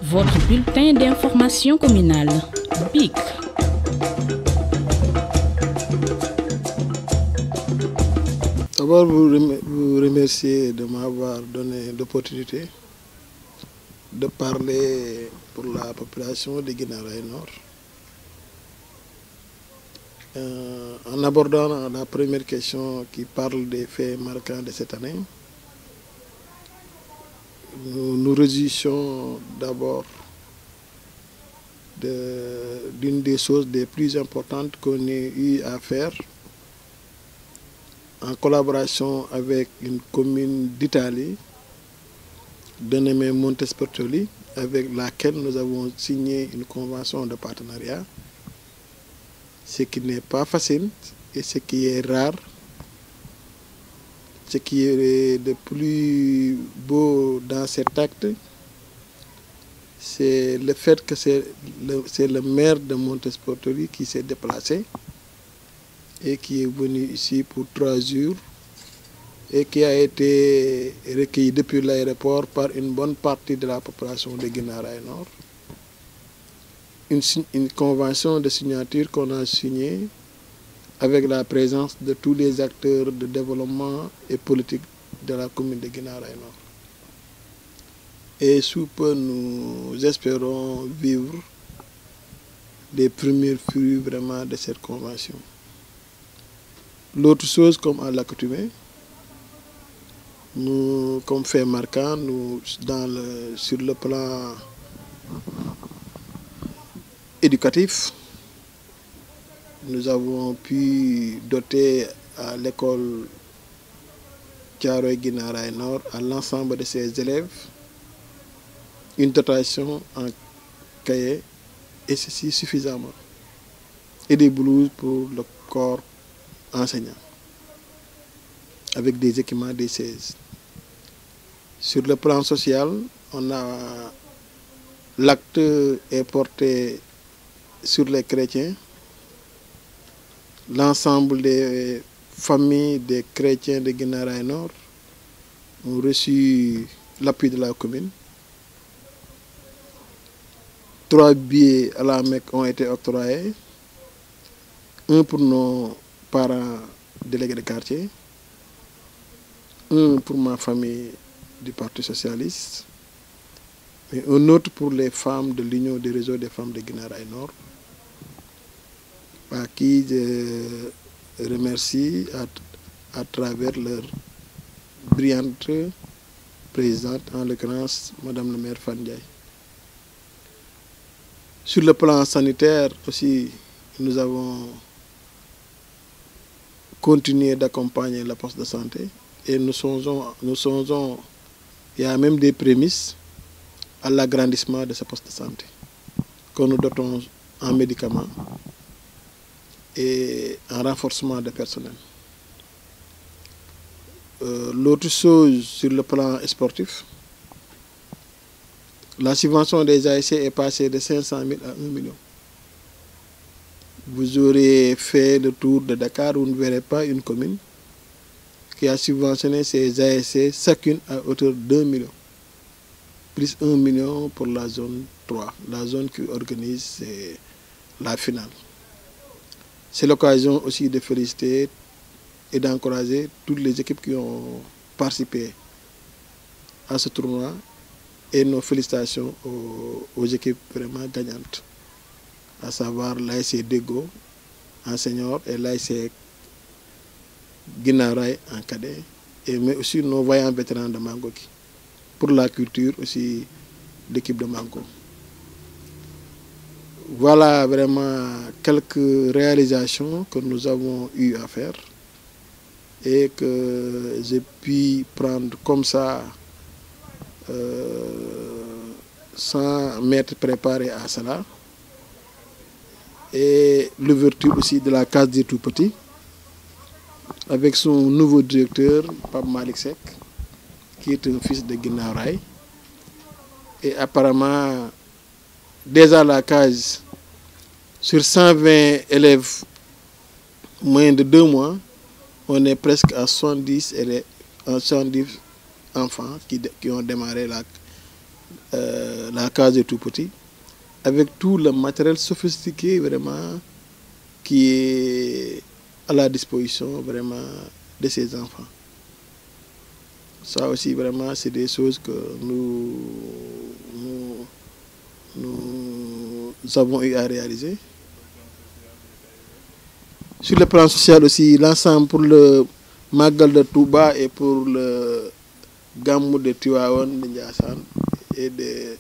Votre bulletin d'information communale, BIC. D'abord, vous remercier de m'avoir donné l'opportunité de parler pour la population de Guinaw Rails Nord. En abordant la première question qui parle des faits marquants de cette année, nous nous réjouissons d'abord d'une des choses les plus importantes qu'on ait eu à faire en collaboration avec une commune d'Italie, dénommée Montespertoli, avec laquelle nous avons signé une convention de partenariat, ce qui n'est pas facile et ce qui est rare. Ce qui est de plus beau dans cet acte, c'est le fait que c'est le maire de Montespertoli qui s'est déplacé et qui est venu ici pour 3 jours et qui a été recueilli depuis l'aéroport par une bonne partie de la population de Guinaw Rails Nord. Une convention de signature qu'on a signée avec la présence de tous les acteurs de développement et politique de la commune de Guinaw Rails Nord. Et sous peu, nous espérons vivre les premiers fruits vraiment de cette convention. L'autre chose, comme à l'accoutumée, nous, comme fait marquant, nous, sur le plan éducatif, nous avons pu doter à l'école Thiaroye Guinaw Rails Nord, à l'ensemble de ses élèves, une dotation en cahier, et ceci suffisamment, et des blouses pour le corps enseignant, avec des équipements des 16. Sur le plan social, l'acte est porté sur les chrétiens. L'ensemble des familles des chrétiens de Guinaw Rails Nord ont reçu l'appui de la commune. 3 billets à la Mecque ont été octroyés. Un pour nos parents délégués de quartier. Un pour ma famille du Parti socialiste. Et un autre pour les femmes de l'Union des réseaux des femmes de Guinaw Rails Nord, à qui je remercie à travers leur brillante présidente, en l'occurrence Madame le maire Fan Ndiaye. Sur le plan sanitaire aussi, nous avons continué d'accompagner la poste de santé et nous songeons, il y a même des prémices à l'agrandissement de ce poste de santé que nous dotons en médicaments et en renforcement de personnel. L'autre chose sur le plan sportif, la subvention des ASC est passée de 500 000 à 1 million. Vous aurez fait le tour de Dakar, vous ne verrez pas une commune qui a subventionné ses ASC chacune à hauteur de 2 millions, plus 1 million pour la zone 3, la zone qui organise la finale. C'est l'occasion aussi de féliciter et d'encourager toutes les équipes qui ont participé à ce tournoi et nos félicitations aux équipes vraiment gagnantes, à savoir l'ASC Dego en senior et l'ASC Guinaw Rails en cadet, mais aussi nos vaillants vétérans de Mangoki. Pour la culture aussi, l'équipe de Mango. Voilà vraiment quelques réalisations que nous avons eu à faire et que j'ai pu prendre comme ça sans m'être préparé à cela. Et l'ouverture aussi de la case des tout-petits avec son nouveau directeur, Pape Malick Seck, qui est un fils de Guinaw Rails. Et apparemment, déjà la case, sur 120 élèves moins de 2 mois, on est presque à 70 enfants qui ont démarré la case des tout-petits, avec tout le matériel sophistiqué vraiment qui est à la disposition vraiment de ces enfants. Ça aussi vraiment c'est des choses que nous avons eu à réaliser. Sur le plan social aussi, l'ensemble pour le Magal de Touba et pour le Gamou de Tivaouane, de Ndiassane et de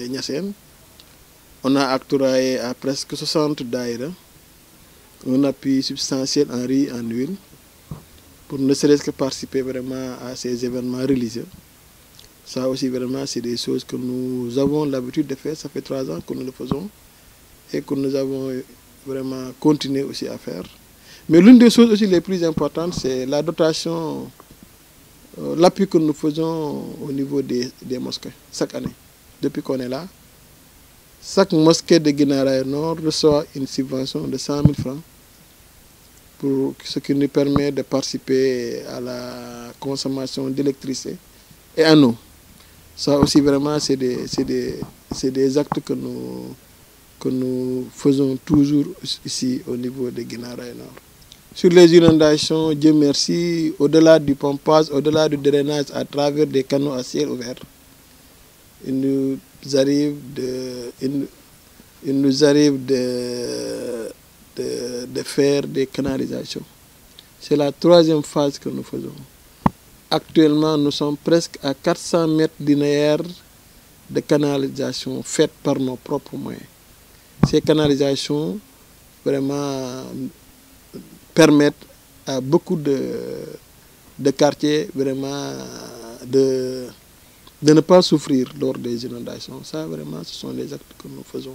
Niassène, on a octroyé à presque 60 daïras un appui substantiel en riz, en huile, pour ne serait-ce que participer vraiment à ces événements religieux. Ça aussi vraiment c'est des choses que nous avons l'habitude de faire, ça fait 3 ans que nous le faisons et que nous avons vraiment continué aussi à faire. Mais l'une des choses aussi les plus importantes, c'est la dotation, l'appui que nous faisons au niveau des mosquées chaque année. Depuis qu'on est là, chaque mosquée de Guinaw Nord reçoit une subvention de 100 000 francs, pour ce qui nous permet de participer à la consommation d'électricité et en eau. Ça aussi vraiment c'est des actes que nous faisons toujours ici au niveau de Guinaw Nord. Sur les inondations, Dieu merci, au-delà du pompage, au-delà du drainage à travers des canaux à ciel ouvert, il nous arrive de faire des canalisations. C'est la 3e phase que nous faisons. Actuellement, nous sommes presque à 400 mètres linéaires de canalisation faites par nos propres moyens. Ces canalisations vraiment permettent à beaucoup de quartiers vraiment de ne pas souffrir lors des inondations. Ça vraiment, ce sont les actes que nous faisons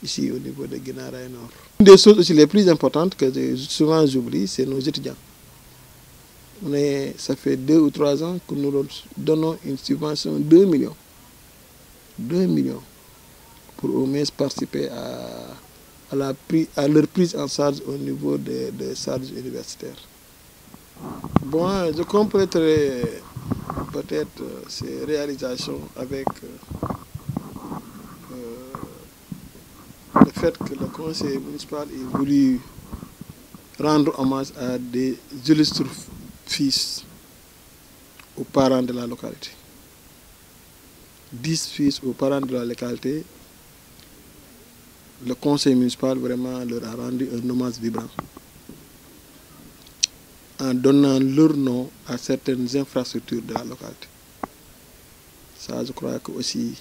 ici au niveau de Guinaw Nord. Une des choses aussi les plus importantes que souvent j'oublie, c'est nos étudiants. Ça fait 2 ou 3 ans que nous leur donnons une subvention de 2 millions. 2 millions pour au moins participer à leur prise en charge au niveau des charges universitaires. Bon, je compléterai peut-être ces réalisations avec le fait que le conseil municipal ait voulu rendre hommage à des illustres fils aux parents de la localité. 10 fils aux parents de la localité, le conseil municipal vraiment leur a rendu un hommage vibrant en donnant leur nom à certaines infrastructures de la localité. Ça, je crois que aussi,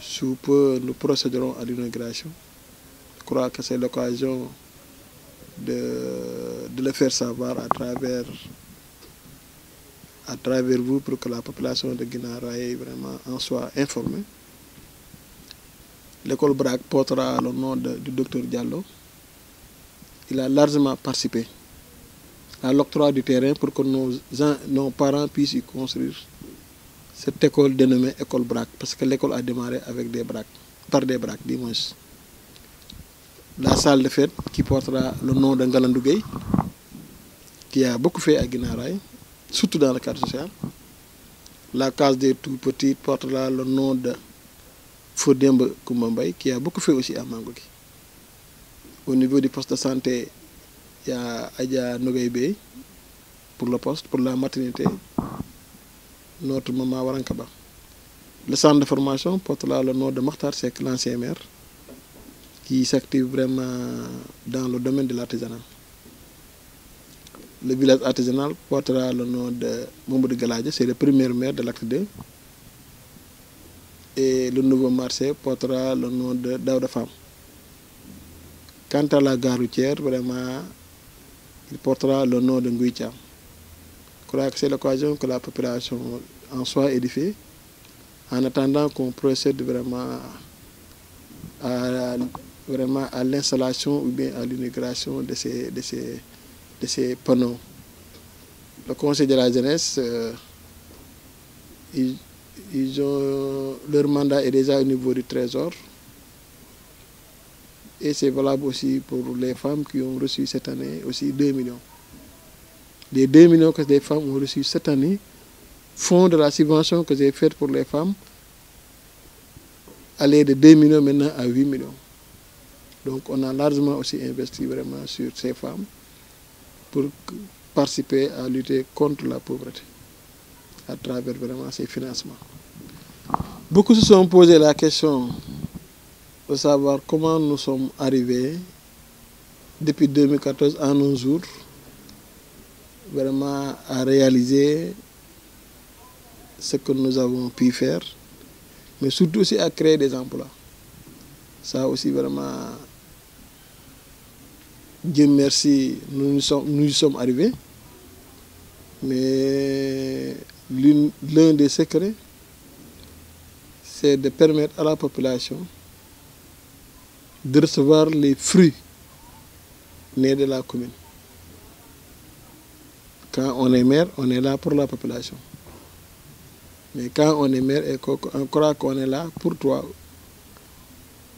sous peu, nous procéderons à l'inauguration. Je crois que c'est l'occasion de le faire savoir à travers vous pour que la population de Guinaw vraiment en soit informée. L'école BRAC portera le nom du docteur Diallo. Il a largement participé à l'octroi du terrain pour que nos parents puissent y construire cette école dénommée école BRAC, parce que l'école a démarré avec par des BRAC, dimanche. La salle de fête qui portera le nom de Ngalandou Gueye, qui a beaucoup fait à Guinaw, surtout dans le cadre social. La case des tout-petits portera le nom de Fodemba Koumbambay, qui a beaucoup fait aussi à Mangoki. Au niveau du poste de santé, il y a Adja Nogaïbey pour le poste, pour la maternité, notre maman Warankaba. Le centre de formation portera le nom de Makhtar Seck, l'ancien maire, qui s'active vraiment dans le domaine de l'artisanat. Le village artisanal portera le nom de Mamadou Galadje, c'est le premier maire de l'acte 2. Et le nouveau marché portera le nom de Daouda Fam. Quant à la gare routière, vraiment, il portera le nom de Ngouy Thiam. Je crois que c'est l'occasion que la population en soit édifiée, en attendant qu'on procède vraiment à l'installation ou bien à l'inauguration de ces panneaux. Le conseil de la jeunesse, leur mandat est déjà au niveau du trésor. Et c'est valable aussi pour les femmes qui ont reçu cette année aussi 2 millions. Les 2 millions que les femmes ont reçus cette année fonds de la subvention que j'ai faite pour les femmes allait de 2 millions maintenant à 8 millions. Donc on a largement aussi investi vraiment sur ces femmes pour participer à lutter contre la pauvreté à travers vraiment ces financements. Beaucoup se sont posé la question de savoir comment nous sommes arrivés depuis 2014 à nos jours vraiment à réaliser ce que nous avons pu faire, mais surtout aussi à créer des emplois. Ça aussi vraiment, Dieu merci, nous y sommes arrivés, mais l'un des secrets, c'est de permettre à la population de recevoir les fruits nés de la commune. Quand on est maire, on est là pour la population. Mais quand on est maire et qu'on croit qu'on est là pour toi,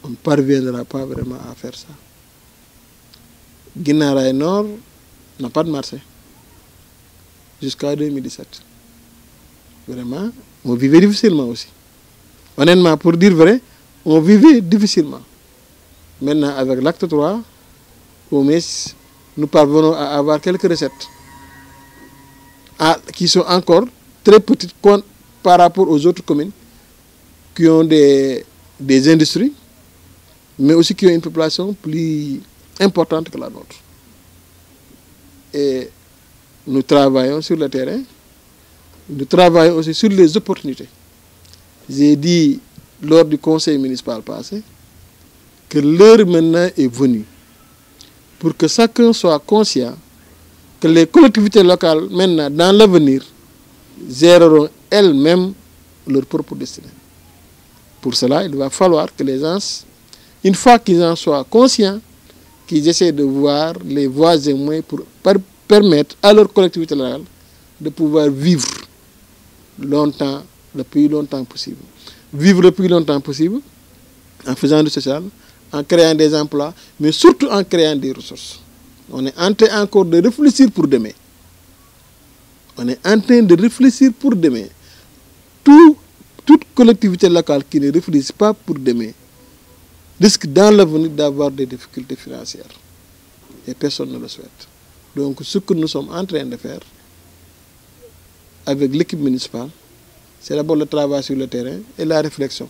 on ne parviendra pas vraiment à faire ça. Guinaray Nord n'a pas de marché jusqu'à 2017. Vraiment, on vivait difficilement aussi. Honnêtement, pour dire vrai, on vivait difficilement. Maintenant, avec l'acte 3, au moins, nous parvenons à avoir quelques recettes qui sont encore très petites par rapport aux autres communes qui ont des industries, mais aussi qui ont une population plus importante que la nôtre. Et nous travaillons sur le terrain, nous travaillons aussi sur les opportunités. J'ai dit lors du conseil municipal passé que l'heure maintenant est venue pour que chacun soit conscient que les collectivités locales, maintenant, dans l'avenir, géreront elles-mêmes leur propre destinée. Pour cela, il va falloir que les gens, une fois qu'ils en soient conscients, qu'ils essaient de voir les voies et moyens pour permettre à leur collectivité locale de pouvoir vivre longtemps, le plus longtemps possible. Vivre le plus longtemps possible en faisant du social, en créant des emplois, mais surtout en créant des ressources. On est en train encore de réfléchir pour demain. On est en train de réfléchir pour demain. Toute collectivité locale qui ne réfléchit pas pour demain risque dans l'avenir d'avoir des difficultés financières. Et personne ne le souhaite. Donc ce que nous sommes en train de faire avec l'équipe municipale, c'est d'abord le travail sur le terrain et la réflexion.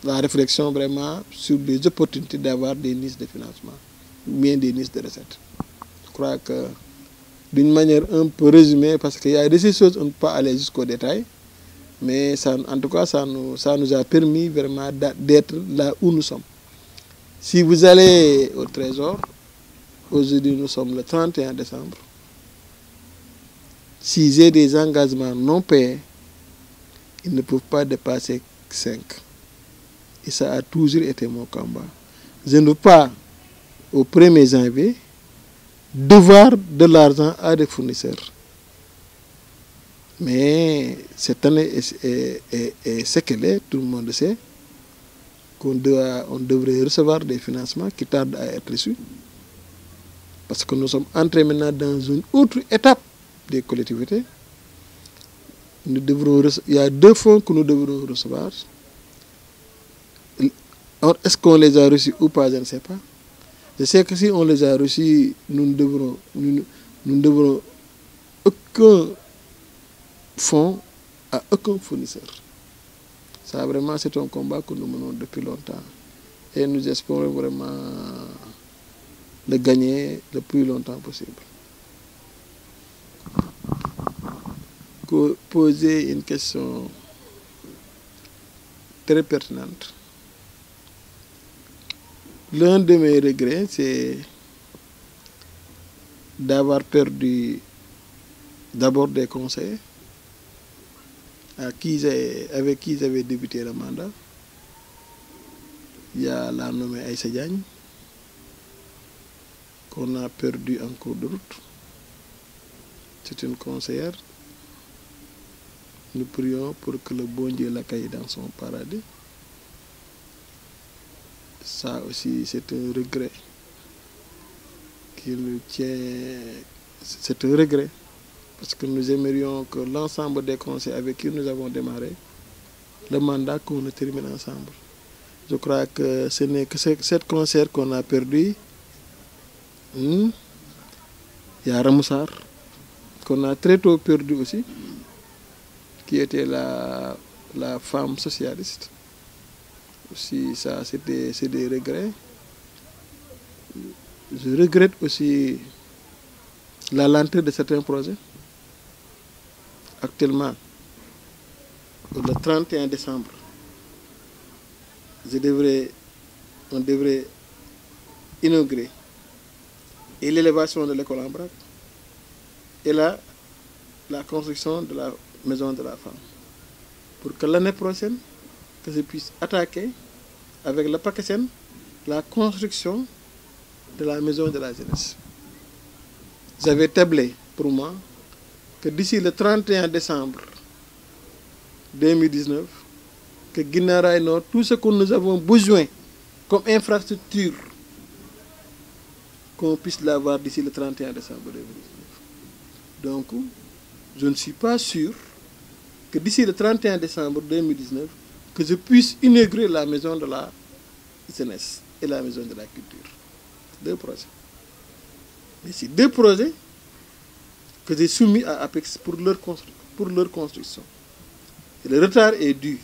La réflexion vraiment sur les opportunités d'avoir des niches de financement, bien des niches de recettes. Je crois que d'une manière un peu résumée, parce qu'il y a des choses, on ne peut pas aller jusqu'au détail, mais ça, en tout cas, ça nous a permis vraiment d'être là où nous sommes. Si vous allez au Trésor, aujourd'hui nous sommes le 31 décembre, si j'ai des engagements non payés, ils ne peuvent pas dépasser 5. Et ça a toujours été mon combat. Je ne veux pas, au 1er janvier, devoir de l'argent à des fournisseurs. Mais cette année est ce qu'elle est, tout le monde sait, on devrait recevoir des financements qui tardent à être reçus. Parce que nous sommes entrés maintenant dans une autre étape des collectivités. Il y a 2 fonds que nous devrons recevoir. Est-ce qu'on les a reçus ou pas, je ne sais pas. Je sais que si on les a reçus, nous ne devrons aucun fonds à aucun fournisseur. Ça vraiment, c'est un combat que nous menons depuis longtemps. Et nous espérons vraiment le gagner le plus longtemps possible. Poser une question très pertinente. L'un de mes regrets, c'est d'avoir perdu d'abord des conseillers avec qui j'avais débuté le mandat. Il y a la nommée Aïssa Diagne, qu'on a perdu en cours de route. C'est une conseillère. Nous prions pour que le bon Dieu l'accueille dans son paradis. Ça aussi, c'est un regret qui nous tient. C'est un regret parce que nous aimerions que l'ensemble des conseils avec qui nous avons démarré le mandat qu'on le termine ensemble. Je crois que ce n'est que cette concert qu'on a perdu. Il y a Ramoussar, qu'on a très tôt perdu aussi, qui était la femme socialiste. Aussi, ça, c'est des regrets. Je regrette aussi la lenteur de certains projets. Actuellement, le 31 décembre, on devrait inaugurer et l'élévation de l'école en Brac et la construction de la maison de la femme. Pour que l'année prochaine, que je puisse attaquer avec le PACASEN la construction de la maison de la jeunesse. J'avais tablé pour moi que d'ici le 31 décembre 2019, que Guinaw Rails Nord, tout ce que nous avons besoin comme infrastructure, qu'on puisse l'avoir d'ici le 31 décembre 2019. Donc, je ne suis pas sûr que d'ici le 31 décembre 2019, que je puisse inaugurer la maison de la jeunesse et la maison de la culture. 2 projets. Mais c'est 2 projets que j'ai soumis à Apex pour leur construction. Et le retard est dû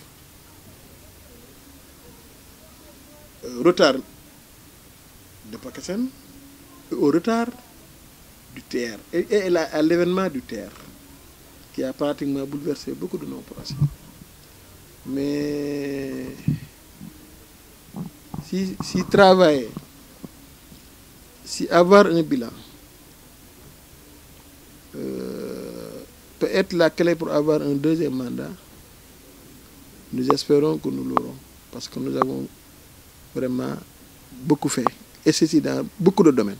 au retard de PACASEN et au retard du TER et à l'événement du TER qui a pratiquement bouleversé beaucoup de nos projets. Mais si travailler, si avoir un bilan peut être la clé pour avoir un deuxième mandat, nous espérons que nous l'aurons, parce que nous avons vraiment beaucoup fait, et ceci dans beaucoup de domaines.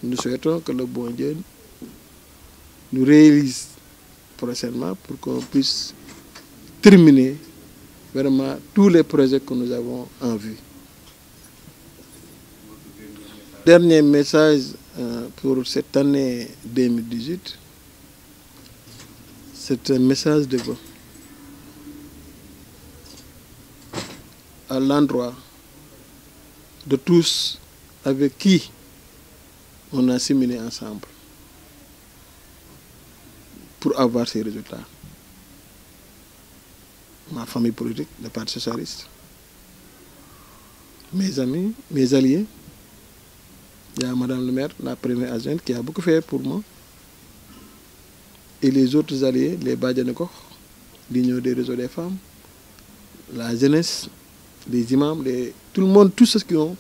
Nous souhaitons que le bon Dieu nous réalise prochainement pour qu'on puisse terminer vraiment tous les projets que nous avons en vue. Dernier message pour cette année 2018, c'est un message de vœux à l'endroit de tous avec qui on a cheminé ensemble pour avoir ces résultats. Ma famille politique, le Parti socialiste, mes amis, mes alliés, il y a Madame le maire, la première adjointe, qui a beaucoup fait pour moi, et les autres alliés, les Badjanekok, l'Union des réseaux des femmes, la jeunesse, les imams, tout le monde, tous ceux qui ont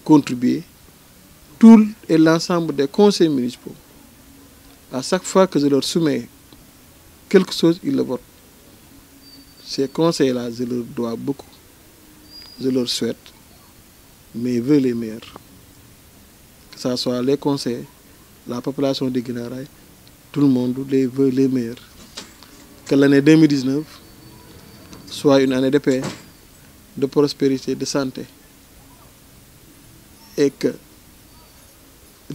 contribué, tout et l'ensemble des conseils municipaux. À chaque fois que je leur soumets quelque chose, ils le votent. Ces conseils-là, je leur dois beaucoup. Je leur souhaite mes vœux les meilleurs. Que ce soit les conseils, la population de Guinaw Rails, tout le monde les veut les meilleurs. Que l'année 2019 soit une année de paix, de prospérité, de santé. Et que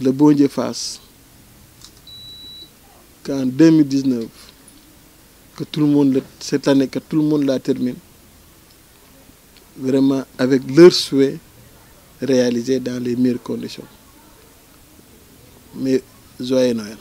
le bon Dieu fasse qu'en 2019, que tout le monde, cette année, que tout le monde la termine, vraiment avec leurs souhaits réalisés dans les meilleures conditions. Mais joyeux Noël.